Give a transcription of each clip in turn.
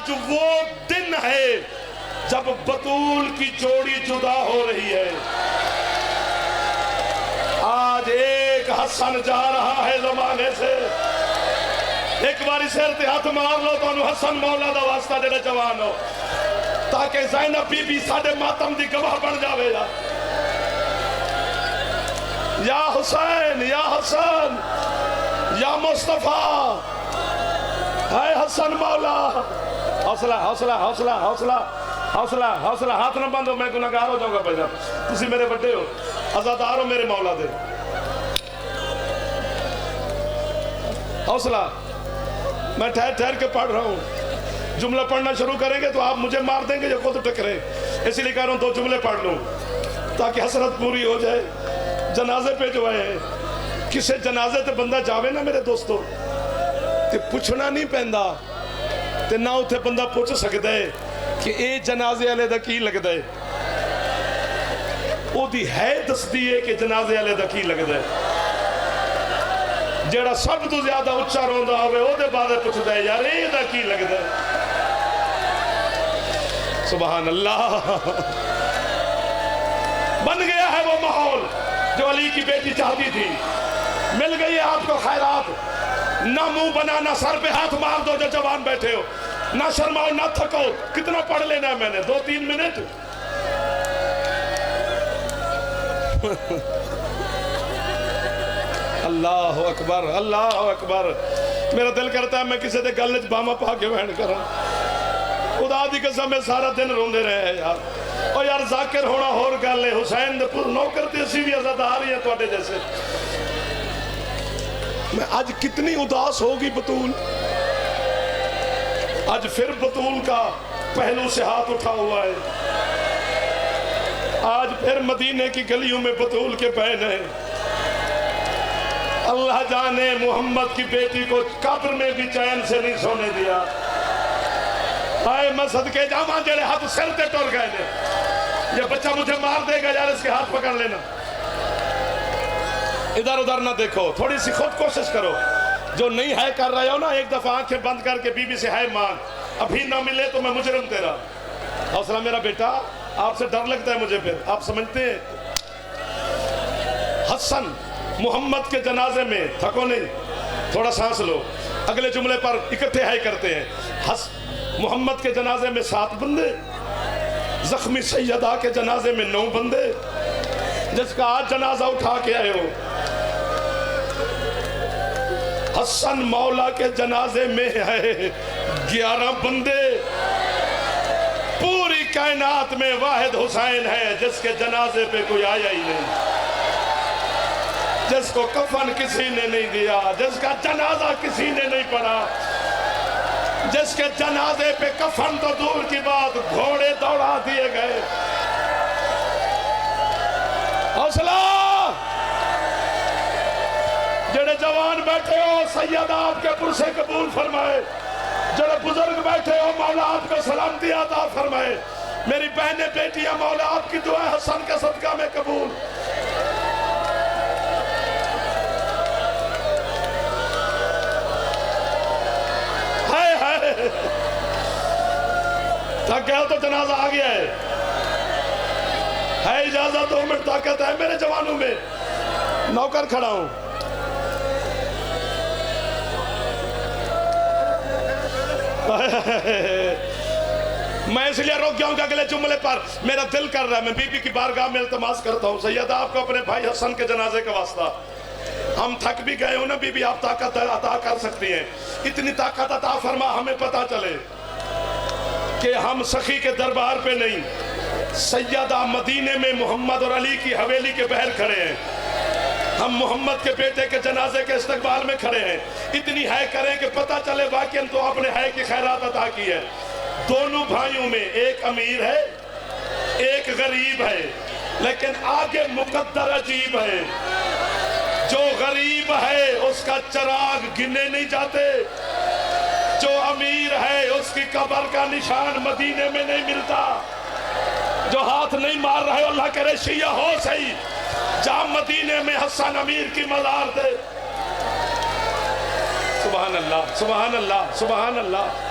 آج وہ دن ہے جب بطول کی جوڑی جدا ہو رہی ہے. آج ایک حسن جا رہا ہے زمانے سے. ایک باری سر تے ہاتھ مار لو تو انہوں حسن مولا دا واسطہ جڑے جوان ہو, تاکہ زینب بی بی ساڑے ماتم دی گواہ بن جاوے گا. یا حسین, یا حسن, یا مصطفیٰ, اے حسن مولا. حوصلہ حوصلہ حوصلہ حوصلہ حوصلہ حوصلہ. ہاتھ نہ بندھو, میں گناہگار ہو جاؤں گا پہلے. تسی میرے بڑے ہو, عزادار ہو میرے مولا دے. حوصلہ. میں ٹھہر ٹھہر کے پڑھ رہا ہوں. جملہ پڑھنا شروع کریں گے تو آپ مجھے مار دیں گے یا خود ٹکرے. اسی لیے کہہ رہا ہوں دو جملے پڑھ لوں تاکہ حسرت پوری ہو جائے. جنازے پہ جو ہے, کسے جنازے تے بندہ جاوے نا میرے دوستو, تے پوچھنا نہیں پہندا, تے نہ اتھے بندہ پوچھ سکتا ہے کہ اے جنازے والے دا کی لگتا ہے. او دی ہے دستی ہے کہ جنازے والے دا کی لگتا ہے. جیڑا سب تو زیادہ اچھا روندا ہوئے او دے بعد پوچھتا ہے یار اے دا کی لگتا ہے. سبحان اللہ. بن گیا ہے وہ ماحول جو علی کی بیٹی چاہتی تھی. مل گئی ہے آپ کو خیرات. نہ منہ بنا, نہ سر پہ ہاتھ مار دو جو جوان بیٹھے ہو, نہ شرماؤ, نہ تھکو. کتنا پڑھ لینا ہے میں نے, 2-3 منٹ. اللہ اکبر, اللہ اکبر. میرا دل کرتا ہے میں کسی دے گل وچ باما پا کے بہن کراں. خدا دی قسم میں سارا دن روندے رہے یار. اور یار ذاکر ہونا ہور گل ہے, حسین دے نوکر تے اسی بھی عزادار ہی ہیں تواڈے جیسے. میں آج کتنی اداس ہوگی بطول. آج پھر بطول کا پہلو سے ہاتھ اٹھا ہوا ہے. آج پھر مدینے کی گلیوں میں بطول کے بہن ہیں. اللہ جانے محمد کی بیٹی کو قبر میں بھی چین سے نہیں سونے دیا. آئے میں صدقے جاواں جڑے ہاتھ سر تے ٹر گئے نے. یہ بچہ مجھے مار دے گا یار, اس کے ہاتھ پکڑ لینا. ادھر ادھر نہ دیکھو, تھوڑی سی خود کوشش کرو. جو نہیں ہے کر رہے ہو نا, ایک دفعہ آنکھیں بند کر کے بی بی سے ہے مانگ. ابھی نہ ملے تو میں مجرم تیرا. حوصلہ میرا بیٹا, آپ سے ڈر لگتا ہے مجھے. پھر آپ سمجھتے ہیں حسن محمد کے جنازے میں تھکو نہیں, تھوڑا سانس لو. اگلے جملے پر اکٹھے ہائی کرتے ہیں. محمد کے جنازے میں 7 بندے, زخمی سیدہ کے جنازے میں 9 بندے, جس کا آج جنازہ اٹھا کے آئے ہو. حسن مولا کے جنازے میں ہے 11 بندے. پوری کائنات میں واحد حسین ہے جس کے جنازے پہ کوئی آیا ہی نہیں, جس کو کفن کسی نے نہیں دیا, جس کا جنازہ کسی نے نہیں پڑھا, جس کے جنازے پہ کفن تو دور کی بات گھوڑے دوڑا دیے گئے. حوصلہ. جڑے جوان بیٹھے ہو سید آپ کے پرسے قبول فرمائے. جڑے بزرگ بیٹھے ہو مولا آپ کو سلامتی عطا فرمائے. میری بہنیں بیٹیاں مولا آپ کی دعائیں حسن کے صدقہ میں قبول. تھک گیا تو جنازہ آ گیا ہے. اجازت 2 منٹ طاقت ہے میرے جوانوں میں. نوکر کھڑا ہوں. میں اس لیے روک گیا ہوں کہ اگلے جملے پر میرا دل کر رہا ہے. میں بی بی کی بارگاہ میں التماس کرتا ہوں سیدہ آپ کو اپنے بھائی حسن کے جنازے کا واسطہ. ہم تھک بھی گئے ہوں نا بی بی, آپ طاقت عطا کر سکتی ہیں. اتنی طاقت عطا فرما ہمیں پتا چلے کہ ہم سخی کے دربار پہ نہیں, سیدہ مدینے میں محمد اور علی کی حویلی کے بہر کھڑے ہیں. ہم محمد کے بیٹے کے جنازے کے استقبال میں کھڑے ہیں. اتنی ہے کریں کہ پتا چلے واقعاً تو آپ نے ہے کی خیرات عطا کی ہے. دونوں بھائیوں میں ایک امیر ہے, ایک غریب ہے, لیکن آگے مقدر عجیب ہے. جو غریب ہے اس کا چراغ گنے نہیں جاتے, جو امیر ہے اس کی قبر کا نشان مدینے میں نہیں ملتا. جو ہاتھ نہیں مار رہے اللہ کرے شیعہ ہو صحیح, جہاں مدینے میں حسن امیر کی مزار دے. سبحان اللہ, سبحان اللہ, سبحان اللہ.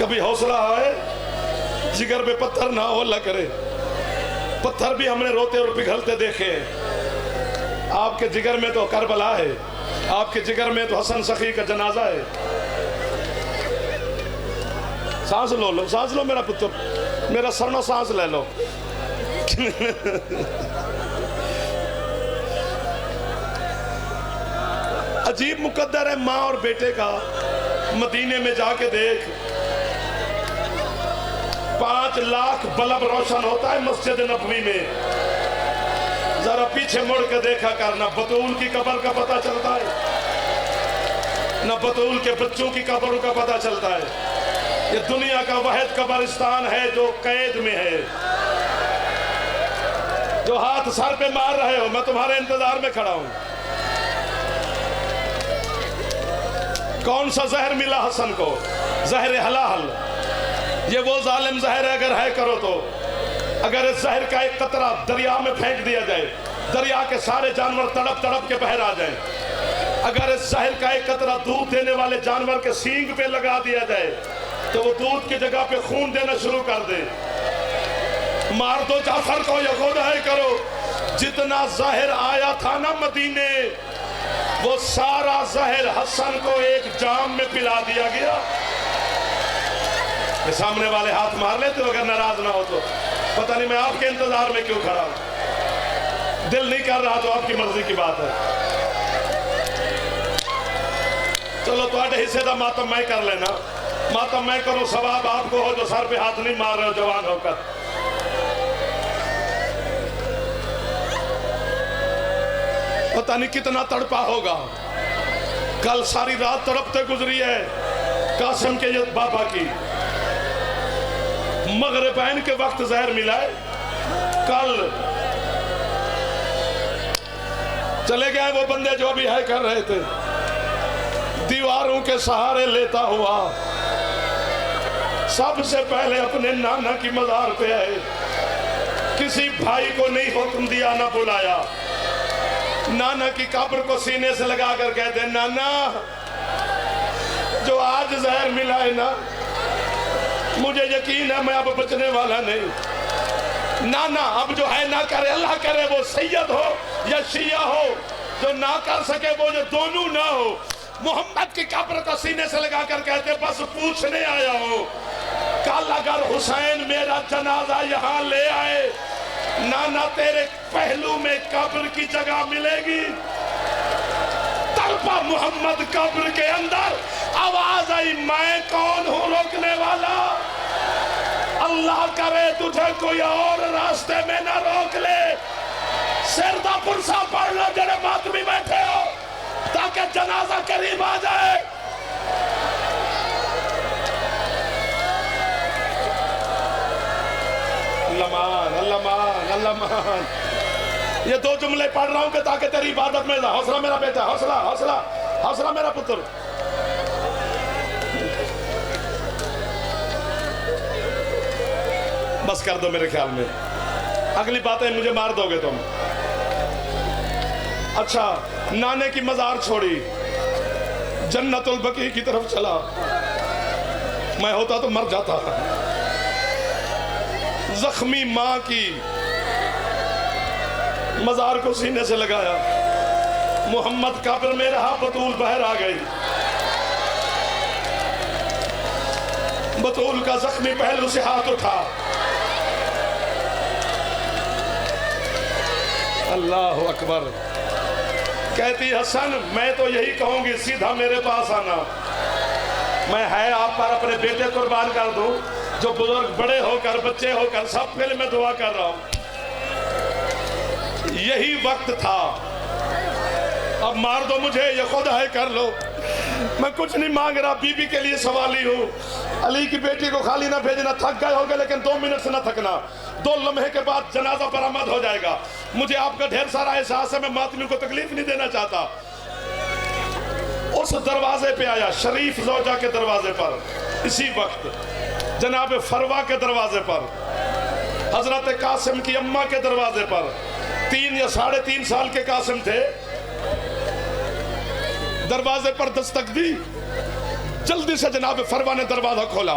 کبھی حوصلہ ہے جگر پہ پتھر نہ ہو اللہ کرے. پتھر بھی ہم نے روتے اور پگھلتے دیکھے ہیں. آپ کے جگر میں تو کربلا ہے, آپ کے جگر میں تو حسن سخی کا جنازہ ہے. سانس لو سانس لو میرا پتر, میرا سرنو سانس لے لو. عجیب مقدر ہے ماں اور بیٹے کا. مدینے میں جا کے دیکھ, 5 لاکھ بلب روشن ہوتا ہے مسجد نبوی میں. ذرا پیچھے مڑ کے دیکھا کر, نہ بطول کی قبر کا پتہ چلتا ہے, نہ بطول کے بچوں کی قبروں کا پتہ چلتا ہے. یہ دنیا کا واحد قبرستان ہے جو قید میں ہے. جو ہاتھ سر پہ مار رہے ہو, میں تمہارے انتظار میں کھڑا ہوں. کون سا زہر ملا حسن کو؟ زہر حلال. یہ وہ ظالم زہر ہے, اگر ہے کرو تو. اگر اس زہر کا ایک قطرہ دریا میں پھینک دیا جائے, دریا کے سارے جانور تڑپ تڑپ کے بہر آ جائیں. اگر اس زہر کا ایک قطرہ دودھ دینے والے جانور کے سینگ پہ لگا دیا جائے تو وہ دودھ کی جگہ پہ خون دینا شروع کر دے. مار دو جعفر کو, یہ خود ہے کرو. جتنا زہر آیا تھا نا مدینے, وہ سارا زہر حسن کو ایک جام میں پلا دیا گیا. میں سامنے والے ہاتھ مار لیتے ہو اگر ناراض نہ ہو تو. پتہ نہیں میں آپ کے انتظار میں کیوں کھڑا ہوں. دل نہیں کر رہا تو آپ کی مرضی کی بات ہے. چلو تواڈے حصے دا ماتم میں کر لینا. ماتم میں کروں, ثواب آپ کو ہو جو سر پہ ہاتھ نہیں مار رہے ہو جوان ہو کر. پتہ نہیں کتنا تڑپا ہوگا. کل ساری رات تڑپتے گزری ہے قاسم کے یہ بابا کی. مغربین کے وقت زہر ملا ہے. کل چلے گئے وہ بندے جو بھی ہے کر رہے تھے. دیواروں کے سہارے لیتا ہوا سب سے پہلے اپنے نانا کی مزار پہ آئے. کسی بھائی کو نہیں حکم دیا, نہ بلایا. نانا کی قبر کو سینے سے لگا کر کہتے ہیں, نانا جو آج زہر ملا ہے نا, مجھے یقین ہے میں اب بچنے والا نہیں. نانا اب جو ہے نہ کرے, اللہ کرے وہ سید ہو یا شیعہ ہو, جو نہ کر سکے وہ جو دونوں نہ ہو. محمد کی قبر کو سینے سے لگا کر کہتے بس پوچھنے آیا ہوں, کل اگر حسین میرا جنازہ یہاں لے آئے, نانا تیرے پہلو میں قبر کی جگہ ملے گی. تڑپا محمد قبر کے اندر. آواز آئی, میں کون ہوں روکنے والا؟ اللہ کرے تجھے کوئی اور راستے میں نہ روک لے. سر دا پرسا پڑھ لو جڑے ماتمی بیٹھے ہو, تاکہ جنازہ قریب آ جائے. اللہ مان, اللہ مان, اللہ مان. یہ 2 جملے پڑھ رہا ہوں کہ تاکہ تیری عبادت میں حوصلہ میرا بیٹا, حوصلہ حوصلہ حوصلہ میرا پتر. بس کر دو میرے خیال میں, اگلی باتیں مجھے مار دو گے تم. اچھا, نانے کی مزار چھوڑی, جنت البقیع کی طرف چلا. میں ہوتا تو مر جاتا. زخمی ماں کی مزار کو سینے سے لگایا. محمد قبر میں رہا, بطول باہر آ گئی. بطول کا زخمی پہلو سے ہاتھ اٹھا. اللہ اکبر. کہتی حسن میں تو یہی کہوں گی سیدھا میرے پاس آنا. میں ہے آپ پر اپنے بیٹے قربان کر دوں, جو بزرگ بڑے ہو کر بچے ہو کر سب کے لیے میں دعا کر رہا ہوں. یہی وقت تھا. اب مار دو مجھے, یہ خود ہے کر لو. میں کچھ نہیں مانگ رہا, بی بی کے لیے سوالی ہوں. علی کی بیٹی کو خالی نہ بھیجنا. تھک گئے ہوگے لیکن 2 منٹ سے نہ تھکنا. 2 لمحے کے بعد جنازہ برآمد ہو جائے گا. مجھے آپ کا ڈھیر سارا احساس ہے, میں ماتمیوں کو تکلیف نہیں دینا چاہتا. اس دروازے پہ آیا, شریف زوجہ کے دروازے پر. اسی وقت جناب فروا کے دروازے پر, حضرت قاسم کی اماں کے دروازے پر. 3 یا 3.5 سال کے قاسم تھے. دروازے پر دستک دی. جلدی سے جناب فروا نے دروازہ کھولا.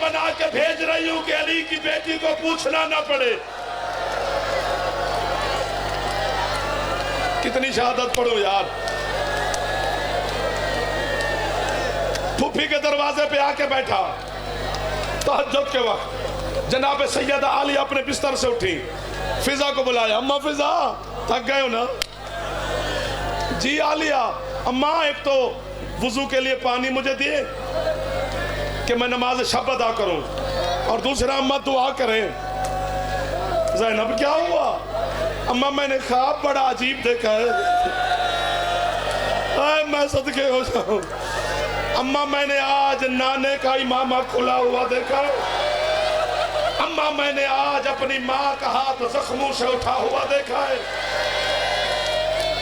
بنا کے بھیج رہی ہوں کہ علی کی بیٹی کو پوچھنا نہ پڑے. کتنی شہادت پڑھوں یار. پھوپھی کے دروازے پہ آ کے بیٹھا تہجد کے وقت. جناب سیدہ عالیہ اپنے بستر سے اٹھی, فضا کو بلایا. اماں فضا تھک گئے ہو نا؟ جی عالیہ. اماں ایک تو وضو کے لیے پانی مجھے دیے کہ میں نماز شب ادا کروں, اور دوسرا اماں دعا کریں. زینب کیا ہوا؟ اماں میں نے خواب بڑا عجیب دیکھا ہے. میں صدقے ہو جاؤں. اماں میں نے آج نانے کا امامہ کھلا ہوا دیکھا ہے. اماں میں نے آج اپنی ماں کا ہاتھ زخموں سے اٹھا ہوا دیکھا ہے.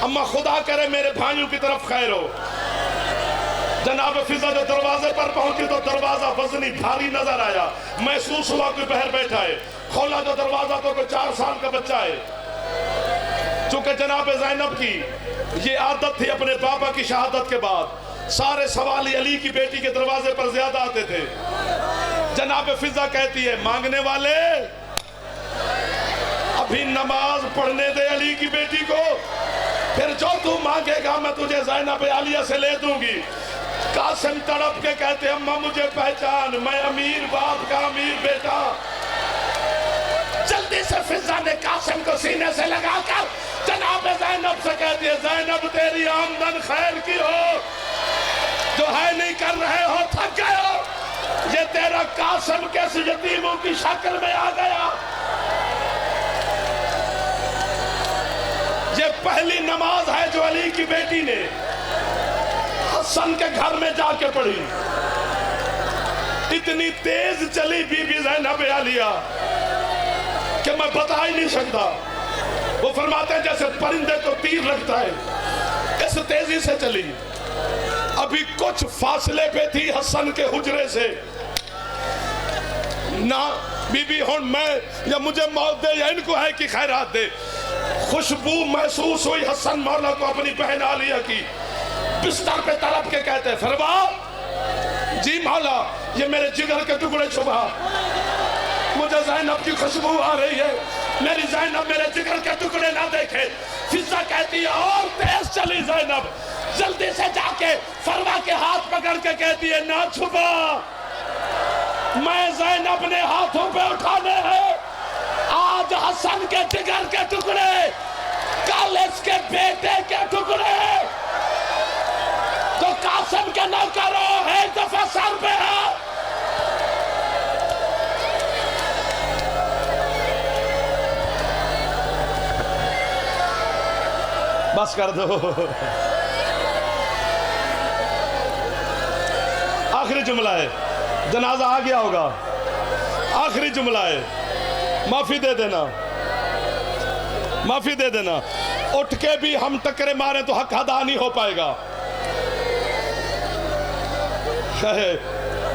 اماں خدا کرے میرے بھائیوں کی طرف خیر ہو. جناب فضا جو دروازے پر پہنچی تو دروازہ وزنی بھاری نظر آیا. محسوس ہوا کوئی باہر بیٹھا ہے. کھولا جو دروازہ تو کوئی 4 سال کا بچہ ہے. چونکہ جناب زینب کی یہ عادت تھی, اپنے بابا کی شہادت کے بعد سارے سوالی علی کی بیٹی کے دروازے پر زیادہ آتے تھے. جناب فضا کہتی ہے مانگنے والے ابھی نماز پڑھنے دے علی کی بیٹی کو, پھر جو تو مانگے گا میں تجھے زینب عالیہ سے لے دوں گی. قاسم تڑپ کے کہتے اماں مجھے پہچان, میں امیر باپ کا امیر بیٹا. جلدی سے فضا نے قاسم کو سینے سے لگا کر جناب زینب سے کہتی ہے زینب تیری آمدن خیر کی ہو, جو ہے نہیں کر رہے ہو, تھک گئے ہو. یہ تیرا قاسم کیسے یتیموں کی شکل میں آ گیا. یہ پہلی نماز ہے جو علی کی بیٹی نے حسن کے گھر میں جا کے پڑھی. اتنی تیز چلی بی بی زینب عالیہ کہ میں بتا ہی نہیں سکتا. وہ فرماتے ہیں جیسے پرندے کو تیر لگتا ہے, اس تیزی سے چلی. ابھی کچھ فاصلے پہ تھی حسن کے حجرے سے. نہ بی بی ہون میں یا مجھے موت دے یا ان کو ہے کہ خیرات دے. خوشبو محسوس ہوئی حسن مولا کو اپنی بہن عالیہ کی. بستر پہ تڑپ کے کہتے ہیں فرما جی مولا یہ میرے جگر کے ٹکڑے چھپا, مجھے زینب کی خوشبو آ رہی ہے, میری زینب میرے جگر کے ٹکڑے نہ دیکھے. فضا کہتی ہے اور تیز چلی زینب, جلدی سے جا کے فروا کے ہاتھ پکڑ کے کہتی ہے نہ چھپا, میں زینب نے ہاتھوں پہ اٹھانے ہیں آج حسن کے جگر کے ٹکڑے, کل اس کے بیٹے کے ٹکڑے. تو قاسم کے نوکروں ایک دفعہ سر پہ ہے. بس کر دو. آخری جملہ ہے, جنازہ آ گیا ہوگا, آخری جملہ ہے, معافی دے دینا, معافی دے دینا. اٹھ کے بھی ہم ٹکرے مارے تو حق ادا نہیں ہو پائے گا.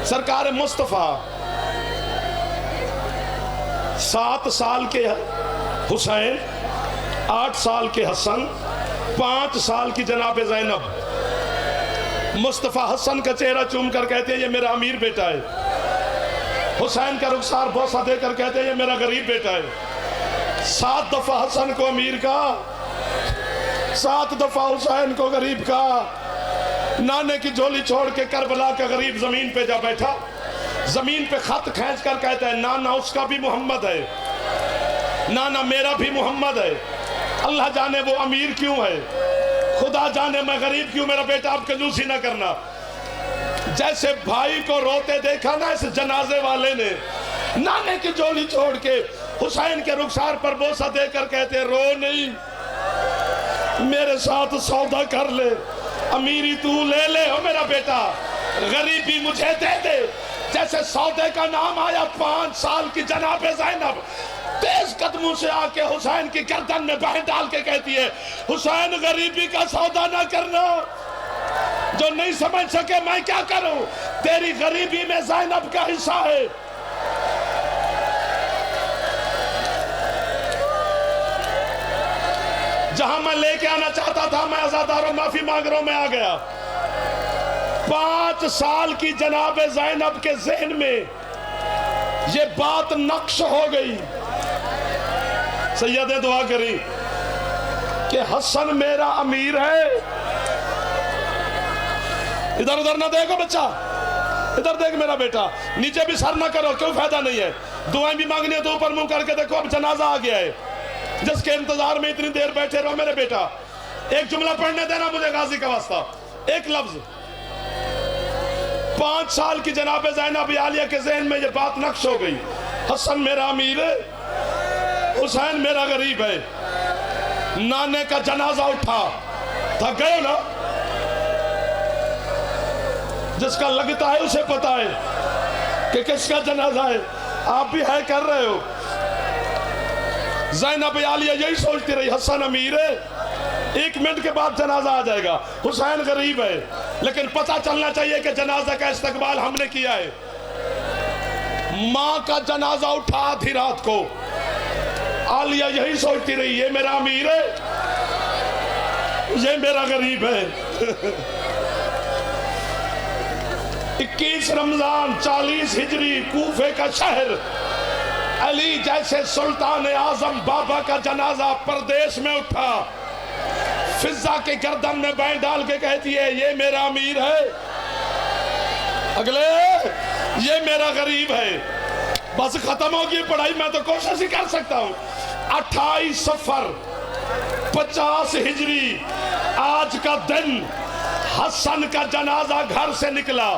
سرکار مصطفیٰ 7 سال کے حسین, 8 سال کے حسن, 5 سال کی جناب زینب. مصطفیٰ حسن کا چہرہ چوم کر کہتے ہیں یہ میرا امیر بیٹا ہے. حسین کا رخسار بوسہ دے کر کہتے ہیں یہ میرا غریب بیٹا ہے. 7 دفعہ حسن کو امیر کہا, 7 دفعہ حسین کو غریب کہا. نانے کی جھولی چھوڑ کے کربلا کا غریب زمین پہ جا بیٹھا. زمین پہ خط کھینچ کر کہتا ہے نانا اس کا بھی محمد ہے, نانا میرا بھی محمد ہے. اللہ جانے وہ امیر کیوں ہے, خدا جانے میں غریب کیوں, میرا بیٹا آپ کنجوسی نہ کرنا. جیسے بھائی کو روتے دیکھا نا اس جنازے والے نے, نانے کی جھولی چھوڑ کے حسین کے رخسار پر بوسہ دے کر کہتے ہیں رو نہیں, میرے ساتھ سودا کر لے, امیری تو لے لے ہو میرا بیٹا, غریبی مجھے دے دے. جیسے سودے کا نام آیا 5 سال کی جناب زینب تیز قدموں سے آ کے حسین کی گردن میں بہن ڈال کے کہتی ہے حسین غریبی کا سودا نہ کرنا, جو نہیں سمجھ سکے میں کیا کروں, تیری غریبی میں زینب کا حصہ ہے. جہاں میں لے کے آنا چاہتا تھا میں عزاداروں معافی مانگ رہا ہوں, میں آ گیا. 5 سال کی جناب زینب کے ذہن میں یہ بات نقش ہو گئی. سیدیں دعا کری کہ حسن میرا امیر ہے. ادھر ادھر نہ دیکھو بچہ, ادھر دیکھ میرا بیٹا, نیچے بھی سر نہ کرو, کیوں فائدہ نہیں ہے. دعائیں بھی مانگنی ہے تو اوپر منہ کر کے دیکھو, اب جنازہ آ گیا ہے جس کے انتظار میں اتنی دیر بیٹھے رہو. میرے بیٹا ایک جملہ پڑھنے دینا مجھے غازی کا واسطہ, ایک لفظ. 5 سال کی جناب زینب عالیہ کے ذہن میں یہ بات نقش ہو گئی, حسن میرا امیر ہے, حسین میرا غریب ہے. نانے کا جنازہ اٹھا, تھک گئے نا, جس کا لگتا ہے اسے پتا ہے کہ کس کا جنازہ ہے. آپ بھی ہے کر رہے ہو. زینب عالیہ یہی سوچتی رہی, حسن امیر ہے, 1 منٹ کے بعد جنازہ آ جائے گا, حسین غریب ہے. لیکن پتہ چلنا چاہیے کہ جنازہ کا استقبال ہم نے کیا ہے. ماں کا جنازہ اٹھا آدھی رات کو, عالیہ یہی سوچتی رہی, یہ میرا امیر ہے, یہ میرا غریب ہے. 21 رمضان 40 ہجری, کوفے کا شہر, علی جیسے سلطان اعظم بابا کا جنازہ پردیش میں اٹھا. فضہ کے گردن میں بین ڈال کے کہتی ہے یہ میرا امیر ہے, اگلے یہ میرا غریب ہے. بس ختم ہوگی پڑھائی, میں تو کوشش ہی کر سکتا ہوں. 28 صفر 50 ہجری آج کا دن حسن کا جنازہ گھر سے نکلا.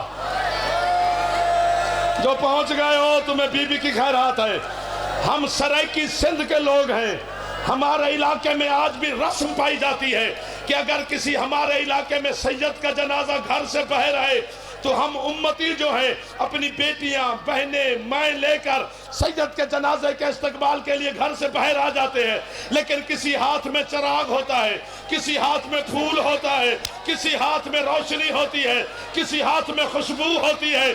جو پہنچ گئے ہو تمہیں بی بی کی خیرات ہے. ہم سرائکی سندھ کے لوگ ہیں. ہمارے علاقے میں آج بھی رسم پائی جاتی ہے کہ اگر کسی ہمارے علاقے میں سید کا جنازہ گھر سے باہر آئے تو ہم امتی جو ہیں اپنی بیٹیاں بہنیں مائیں لے کر سید کے جنازے کے استقبال کے لیے گھر سے باہر آ جاتے ہیں. لیکن کسی ہاتھ میں چراغ ہوتا ہے, کسی ہاتھ میں پھول ہوتا ہے, کسی ہاتھ میں روشنی ہوتی ہے, کسی ہاتھ میں خوشبو ہوتی ہے.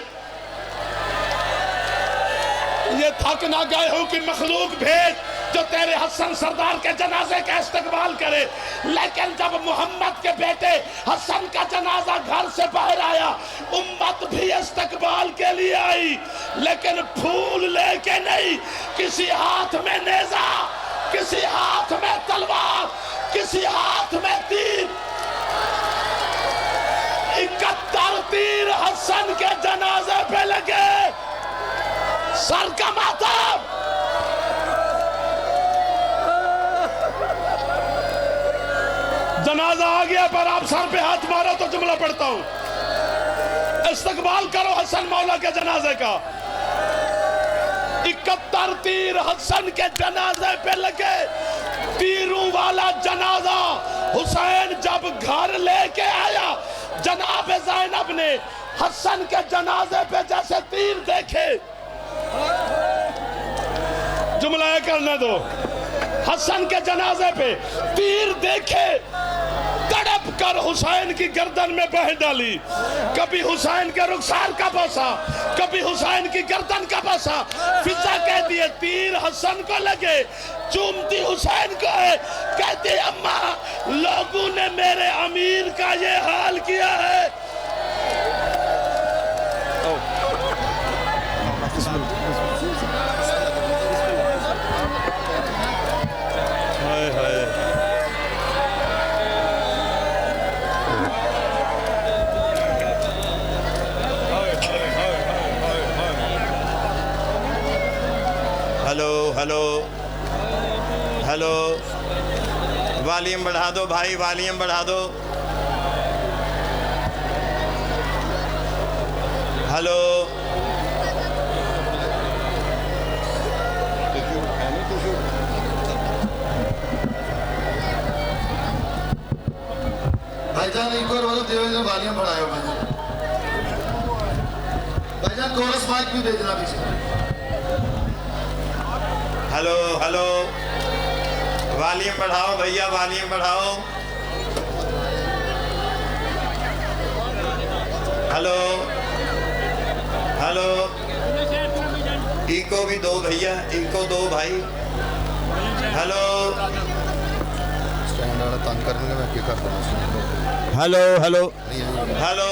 یہ تھک نہ گئے ہوں کہ مخلوق بھیج جو تیرے حسن سردار کے جنازے کا استقبال کرے. لیکن جب محمد کے بیٹے حسن کا جنازہ گھر سے باہر آیا, امت بھی استقبال کے لیے آئی, لیکن پھول لے کے نہیں. کسی ہاتھ میں نیزہ, کسی ہاتھ میں تلوار, کسی ہاتھ میں تیر. 71 تیر حسن کے جنازے پہ لگے. سر کا ماتم, جنازہ آ گیا پر آپ سر پہ ہاتھ مارو تو جملہ پڑھتا ہوں. استقبال کرو حسن مولا کے جنازے کا. 71 تیر حسن کے جنازے پہ لگے. تیروں والا جنازہ حسین جب گھر لے کے آیا, جناب زینب نے حسن کے جنازے پہ جیسے تیر دیکھے. جملہ یہ کرنے دو. حسن کے جنازے پہ تیر دیکھے, تڑپ کر حسین کی گردن میں بہہ ڈالی. کبھی حسین کے رخسار کا بوسا, کبھی حسین کی گردن کا بوسا. فضہ کہتی ہے تیر حسن کو لگے, چومتی حسین کو ہے, کہتی اماں لوگوں نے میرے امیر کا یہ حال کیا ہے. ہلو ہلو ہلو, والیوم بڑھا دو بھائی, والیوم بڑھا دو. ہلو بھائی جان ایک بار بولو دیوے جو والیوم بڑھائے ہو بھائی جان. بھائی جان کورس مائک بھی بھیجنا پیچھے. ہلو ہلو, والیوم بڑھاؤ بھیا, والیوم بڑھاؤ. ہلو ہلو, ایکو بھی دو بھیا, ایکو دو بھائی. ہلو سٹینڈ والا تنگ کرنے میں کیا کرتا ہوں. Hello hello hello